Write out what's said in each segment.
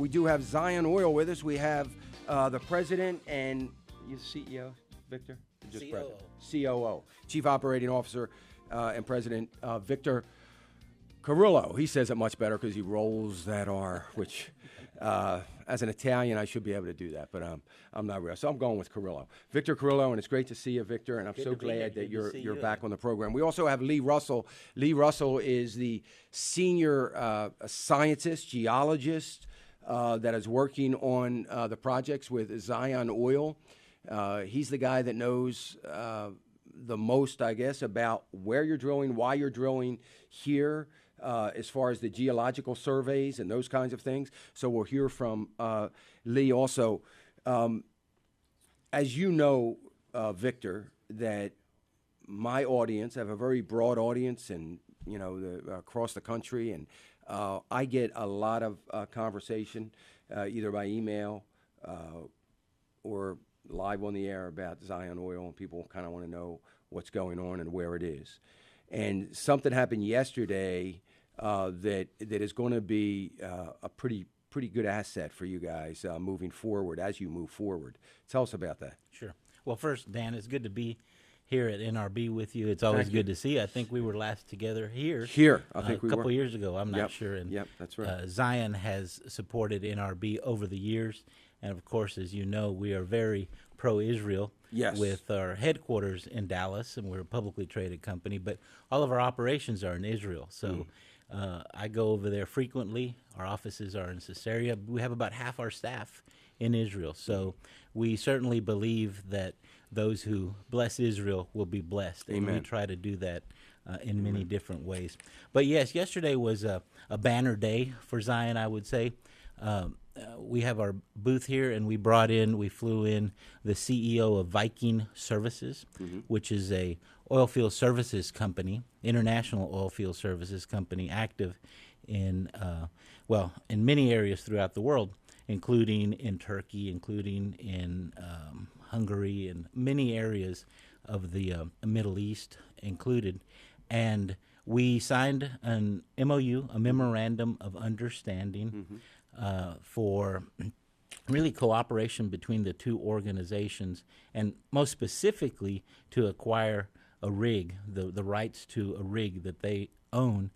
We do have Zion Oil with us. We have the president and your CEO, Victor? Just COO. COO, Chief Operating Officer and President Victor Carrillo. He says it much better because he rolls that R, which as an Italian, I should be able to do that, but I'm not real. So I'm going with Carrillo. Victor Carrillo, and it's great to see you, Victor, and I'm so glad that you're back on the program. We also have Lee Russell. Lee Russell is the senior scientist, geologist that is working on the projects with Zion Oil. He's the guy that knows the most, I guess, about where you're drilling, why you're drilling here, as far as the geological surveys and those kinds of things. So we'll hear from Lee also. As you know, Victor, that my audience, I have a very broad audience and, across the country, and I get a lot of conversation either by email or live on the air about Zion Oil, and people kind of want to know what's going on and where it is. And something happened yesterday that is going to be a pretty good asset for you guys moving forward as you move forward. Tell us about that. Sure. Well, first, Dan, it's good to be here at NRB with you. It's always good to see you. I think we were last together here. I think a couple years ago. I'm not sure. And, that's right. Zion has supported NRB over the years. And, of course, as you know, we are very pro-Israel with our headquarters in Dallas, and we're a publicly traded company. But all of our operations are in Israel. So I go over there frequently. Our offices are in Caesarea. We have about half our staff in Israel. So we certainly believe that those who bless Israel will be blessed. Amen. And we try to do that in many different ways. But, yes, yesterday was a banner day for Zion, I would say. We have our booth here, and we flew in the CEO of Viking Services, which is a oilfield services company, international oilfield services company, active in many areas throughout the world, including in Turkey, including in Hungary, and many areas of the Middle East included. And we signed an MOU, a Memorandum of Understanding, for really cooperation between the two organizations, and most specifically to acquire a rig, the rights to a rig that they own,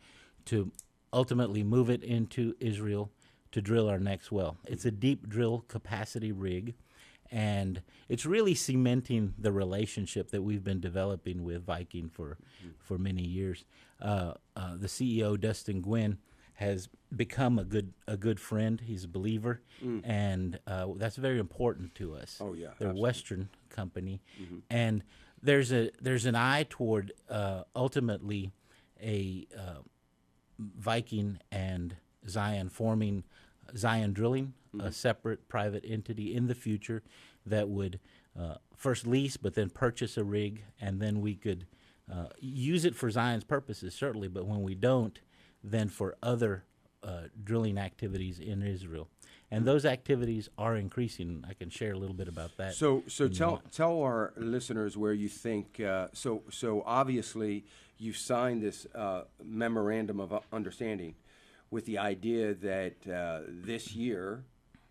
to ultimately move it into Israel to drill our next well. It's a deep drill capacity rig, and it's really cementing the relationship that we've been developing with Viking for many years. The CEO, Dustin Gwynn, has become a good friend. He's a believer, and that's very important to us. Oh yeah, they're a absolutely. Western company, and there's an eye toward ultimately a Viking and Zion forming Zion Drilling, a separate private entity in the future that would first lease, but then purchase a rig, and then we could use it for Zion's purposes, certainly, but when we don't, then for other drilling activities in Israel. And those activities are increasing. I can share a little bit about that. So tell our listeners where you think. So obviously you've signed this memorandum of understanding with the idea that this year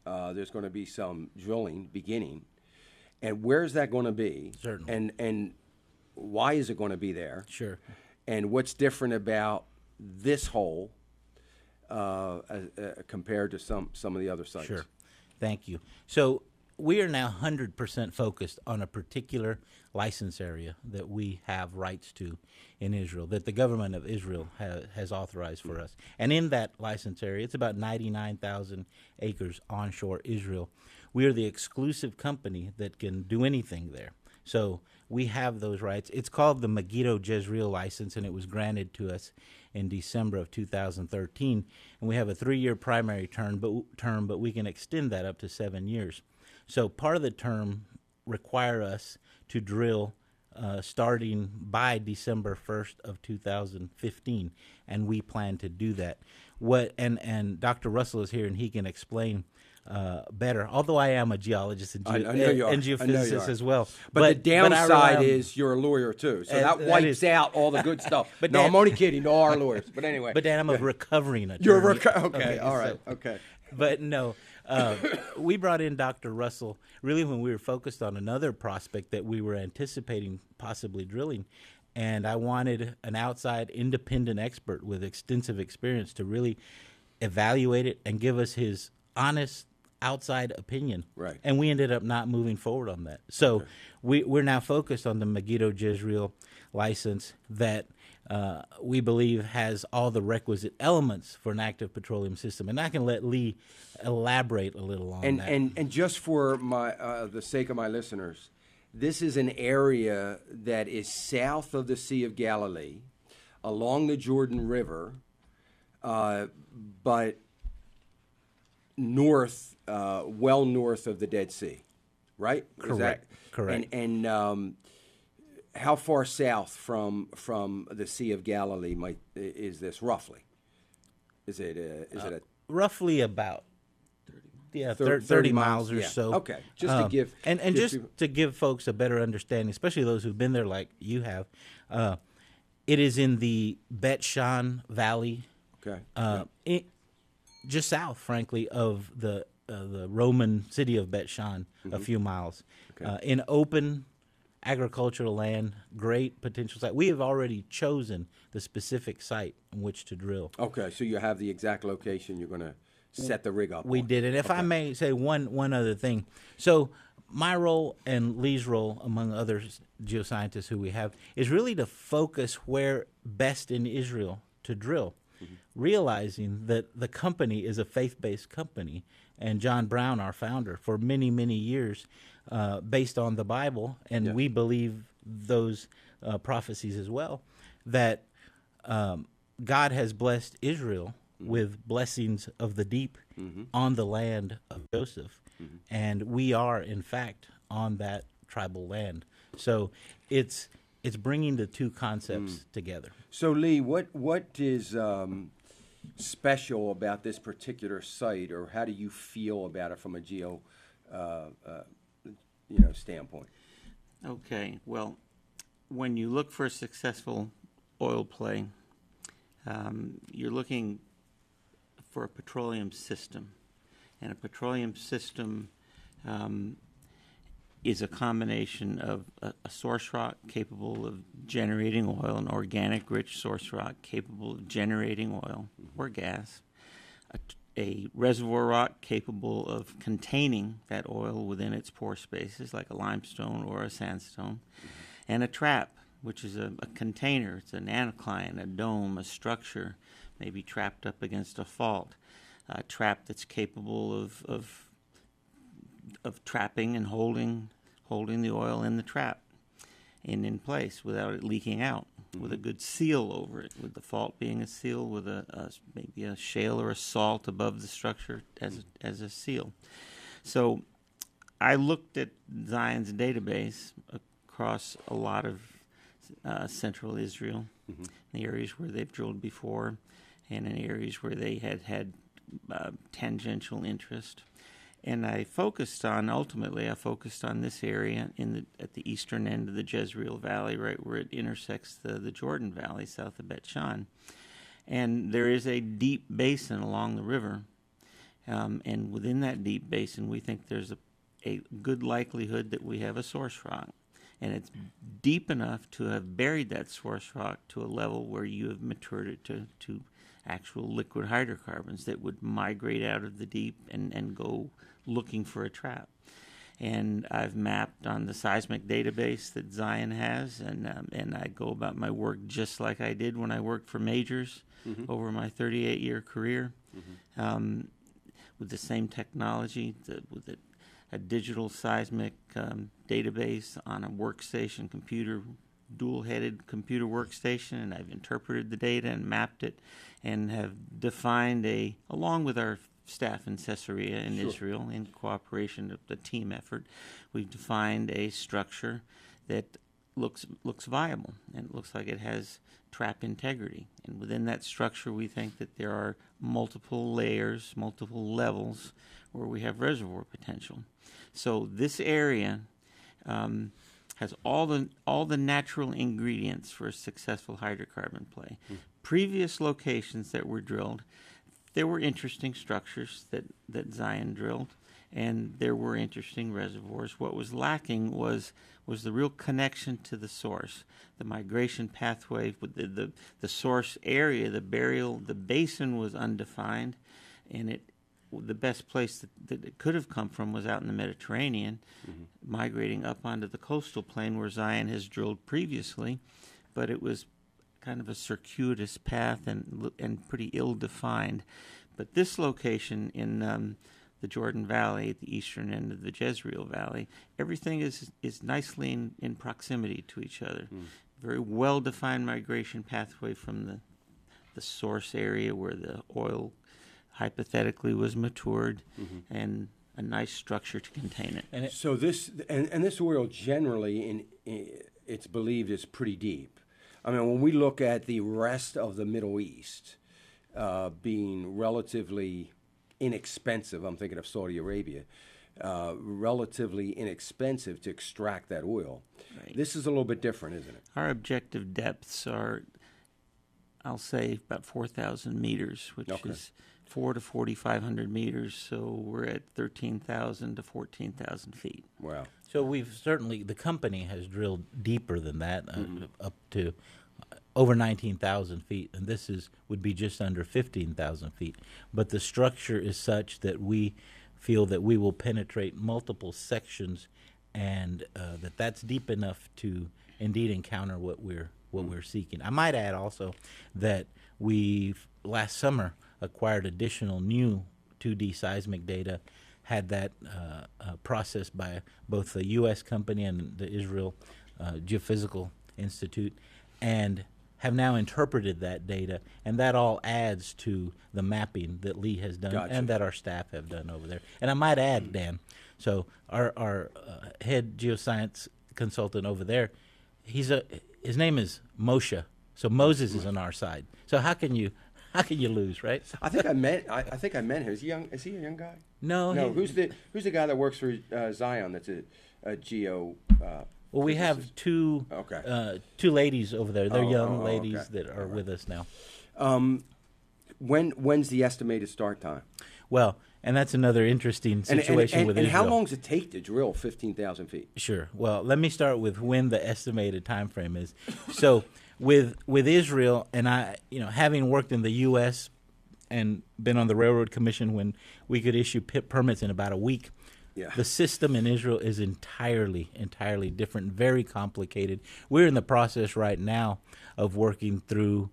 there's going to be some drilling beginning, and where's that going to be? Certainly. And why is it going to be there? Sure. And what's different about this hole compared to some of the other sites? Sure. Thank you. So we are now 100% focused on a particular license area that we have rights to in Israel, that the government of Israel has authorized for us. And in that license area, it's about 99,000 acres onshore Israel. We are the exclusive company that can do anything there. So we have those rights. It's called the Megiddo Jezreel license, and it was granted to us in December of 2013. And we have a 3-year primary term, but we can extend that up to 7 years. So part of the term require us to drill starting by December 1st of 2015, and we plan to do that. And Dr. Russell is here, and he can explain better, although I am a geologist and geophysicist as well. But the downside is you're a lawyer too, so that wipes out all the good stuff. Dan, I'm only kidding. No, our lawyers. But anyway. But Dan, I'm a recovering attorney. You're okay. All right. Okay. But no, we brought in Dr. Russell really when we were focused on another prospect that we were anticipating possibly drilling. And I wanted an outside independent expert with extensive experience to really evaluate it and give us his honest outside opinion. Right. And we ended up not moving forward on that. So we're now focused on the Megiddo Jezreel license that we believe has all the requisite elements for an active petroleum system. And I can let Lee elaborate a little on that. And just for the sake of my listeners, this is an area that is south of the Sea of Galilee, along the Jordan River, but north, well north of the Dead Sea, right? Correct. Correct. And how far south from the Sea of Galilee is this roughly? Is it a roughly about 30 miles or yeah. so. Okay, just to give to give folks a better understanding, especially those who've been there like you have. It is in the Bet Shan Valley. Okay. Just south, frankly, of the Roman city of Bet Shan, a few miles. Okay. In open agricultural land, great potential site. We have already chosen the specific site in which to drill. Okay, so you have the exact location you're going to set the rig up We on. did. And if I may say one other thing. So my role and Lee's role, among other geoscientists who we have, is really to focus where best in Israel to drill, realizing that the company is a faith-based company. And John Brown, our founder, for many, many years, based on the Bible, and we believe those prophecies as well, that God has blessed Israel with blessings of the deep on the land of Joseph. And we are, in fact, on that tribal land. So it's bringing the two concepts together. So, Lee, what is special about this particular site, or how do you feel about it from a geo standpoint? Okay, well, when you look for a successful oil play, you're looking for a petroleum system. And a petroleum system is a combination of a source rock capable of generating oil, an organic rich source rock capable of generating oil or gas, a reservoir rock capable of containing that oil within its pore spaces like a limestone or a sandstone, and a trap, which is a container. It's an anticline, a dome, a structure, maybe trapped up against a fault, a trap that's capable of trapping and holding the oil in the trap and in place without it leaking out, with a good seal over it, with the fault being a seal, with maybe a shale or a salt above the structure as a seal. So I looked at Zion's database across a lot of central Israel, the areas where they've drilled before, and in areas where they had tangential interest. And I focused on this area at the eastern end of the Jezreel Valley, right where it intersects the Jordan Valley south of Bet Shan. And there is a deep basin along the river. And within that deep basin, we think there's a good likelihood that we have a source rock. And it's deep enough to have buried that source rock to a level where you have matured it to actual liquid hydrocarbons that would migrate out of the deep and go looking for a trap. And I've mapped on the seismic database that Zion has, and I go about my work just like I did when I worked for majors over my 38-year career, with the same technology, with a digital seismic database on a workstation dual-headed computer workstation, and I've interpreted the data and mapped it and have defined along with our staff in Caesarea in Israel, in cooperation of the team effort, we've defined a structure that looks viable, and it looks like it has trap integrity. And within that structure, we think that there are multiple layers, multiple levels where we have reservoir potential. So this area has all the natural ingredients for a successful hydrocarbon play. Previous locations that were drilled there were interesting structures that Zion drilled, and there were interesting reservoirs. What was lacking was the real connection to the source, the migration pathway, with the source area, the basin was undefined, and the best place that it could have come from was out in the Mediterranean, migrating up onto the coastal plain where Zion has drilled previously, but it was kind of a circuitous path and pretty ill-defined. But this location in the Jordan Valley, at the eastern end of the Jezreel Valley, everything is nicely in proximity to each other. Very well-defined migration pathway from the source area where the oil hypothetically was matured, and a nice structure to contain it. And so this oil generally, it's believed, is pretty deep. I mean, when we look at the rest of the Middle East being relatively inexpensive, I'm thinking of Saudi Arabia, relatively inexpensive to extract that oil. Right. This is a little bit different, isn't it? Our objective depths are, I'll say, about 4,000 meters, which is 4 to 4,500 meters. So we're at 13,000 to 14,000 feet. Wow. So the company has drilled deeper than that, up to over 19,000 feet, and this would be just under 15,000 feet. But the structure is such that we feel that we will penetrate multiple sections, and that's deep enough to indeed encounter what we're seeking. I might add also that we last summer acquired additional new 2D seismic data, had that processed by both the U.S. company and the Israel Geophysical Institute, and have now interpreted that data, and that all adds to the mapping that Lee has done and that our staff have done over there. And I might add, Dan, so our head geoscience consultant over there, his name is Moshe, so Moses is on our side. So how can you lose, right? I think I met him. Is he young? Is he a young guy? No. Who's the guy that works for Zion? That's a geo. Well, we have two ladies over there. They're young ladies that are with us now. When's the estimated start time? Well, and that's another interesting situation with Israel. And how long does it take to drill 15,000 feet? Sure. Well, let me start with when the estimated time frame is. So with Israel, and I, having worked in the U.S. and been on the Railroad Commission when we could issue permits in about a week, the system in Israel is entirely different, very complicated. We're in the process right now of working through.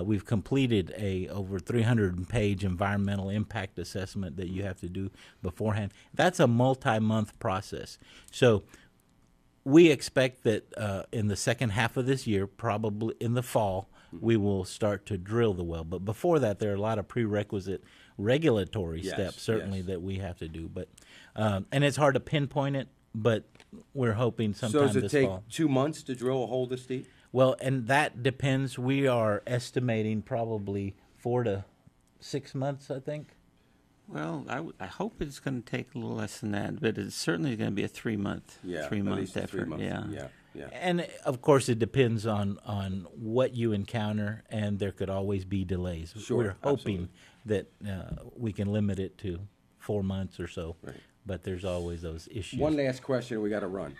We've completed a over 300-page environmental impact assessment that you have to do beforehand. That's a multi-month process. So we expect that in the second half of this year, probably in the fall, we will start to drill the well. But before that, there are a lot of prerequisite regulatory steps, certainly, that we have to do. But and it's hard to pinpoint it, but we're hoping sometime this fall. So does it take 2 months to drill a hole this deep? Well, and that depends. We are estimating probably 4 to 6 months, I think. Well, I hope it's going to take a little less than that, but it's certainly going to be a 3-month effort. 3 months. Yeah. And of course, it depends on what you encounter, and there could always be delays. Sure, we're hoping that we can limit it to 4 months or so, but there's always those issues. One last question, we got to run.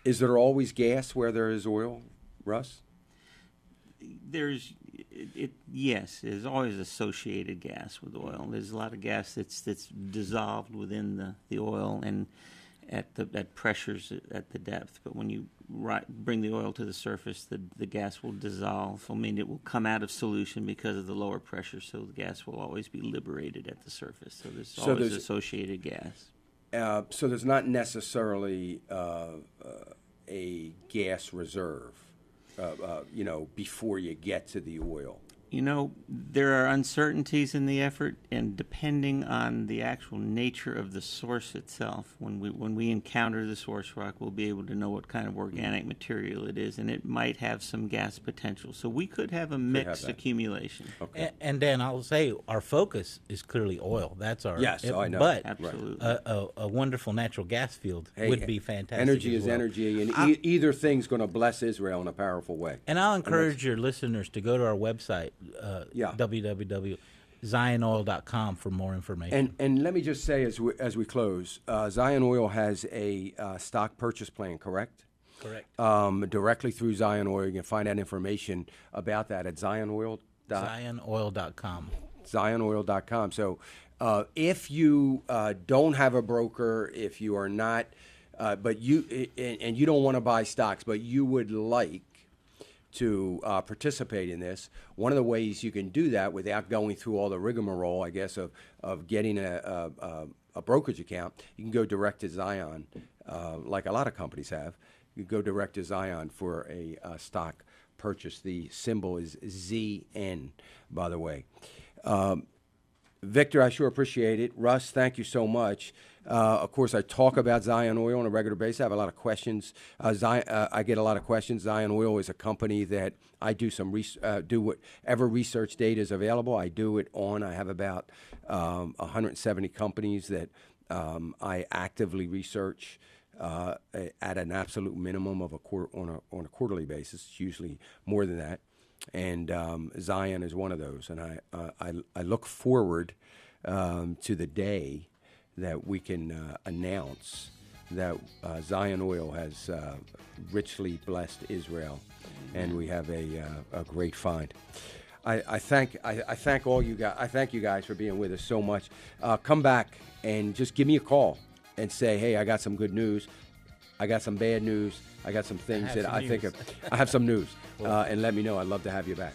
Is there always gas where there is oil, Russ? Yes, there's always associated gas with oil. There's a lot of gas that's dissolved within the oil and at pressures at the depth. But when you bring the oil to the surface, the gas will dissolve. I mean, it will come out of solution because of the lower pressure, so the gas will always be liberated at the surface. So there's always associated gas. So there's not necessarily a gas reserve, before you get to the oil. There are uncertainties in the effort, and depending on the actual nature of the source itself, when we encounter the source rock, we'll be able to know what kind of organic material it is, and it might have some gas potential. So we could have a mixed accumulation. Okay. And Dan, I'll say our focus is clearly oil. That's our I know. But absolutely, a wonderful natural gas field would be fantastic. Energy is energy, and either thing's going to bless Israel in a powerful way. And I'll encourage your listeners to go to our website, zionoil.com for more information. And let me just say as we close, Zion Oil has a stock purchase plan, correct? Correct. Directly through Zion Oil. You can find out information about that at zionoil.com. Zionoil.com. So if you don't have a broker, if you are not, but you and you don't want to buy stocks, but you would like to participate in this, one of the ways you can do that without going through all the rigmarole, I guess, of getting a brokerage account, you can go direct to Zion, like a lot of companies have. You go direct to Zion for a stock purchase. The symbol is ZN, by the way. Victor, I sure appreciate it. Russ, thank you so much. Of course, I talk about Zion Oil on a regular basis. I have a lot of questions. I get a lot of questions. Zion Oil is a company that I do do whatever research data is available. I do it on. I have about 170 companies that I actively research at an absolute minimum of on a quarterly basis. It's usually more than that. And Zion is one of those, and I look forward to the day that we can announce that Zion Oil has richly blessed Israel, and we have a great find. I thank all you guys. I thank you guys for being with us so much. Come back and just give me a call and say, hey, I got some good news. I got some bad news. I got some things that I think I have some news, and let me know. I'd love to have you back.